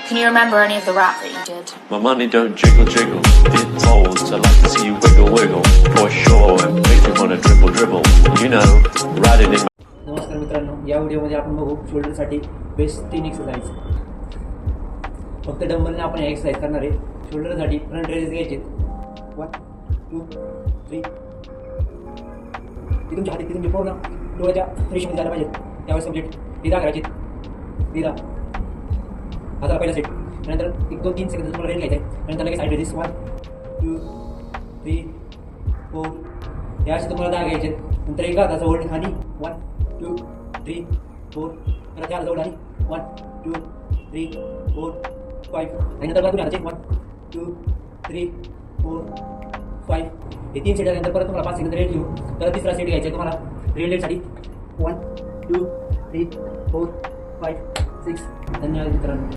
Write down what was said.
Can you remember any of the rap that you did? My money don't jiggle jiggle, it folds. I like to see you wiggle wiggle, for sure. And make you wanna dribble dribble, you know, riding in. नमस्कार मित्रांनो, या व्हिडिओमध्ये आपण बघू शोल्डरसाठी best 3 exercise. फक्त डंबलने आपण हे exercise करणार आहे. शोल्डरसाठी फ्रंट रेजेस घ्यायचे 1 2 3. ती तुमच्या हाती तुमची पूर्ण डोळ्याच्या रेषेमध्ये झाला पाहिजे. त्यावेळेस कंप्लीट 13 करायचे. 13 हाताला पहिला सेट. नंतर 1-2-3 सेकंद तुम्हाला रेंज घ्यायचं आहे. नंतर लगेच साईड रेजेस 1 2 3 4. याशी तुम्हाला 10 घ्यायचे. नंतर एका हाताचा होल्ड खाली 1 2 3 4. परत त्या हाताचा आणि 1 2 3 4 5. आणि नंतर तुम्ही हाताचे 1 2 3 4 5. हे 3 सेट झाल्यानंतर परत तुम्हाला 5 सेकंद रेट घेऊ. परत तिसरा सेट घ्यायचा आहे तुम्हाला रेड लेगसाठी 1 2 3 4 5 6. धन्यवाद मित्रांनो.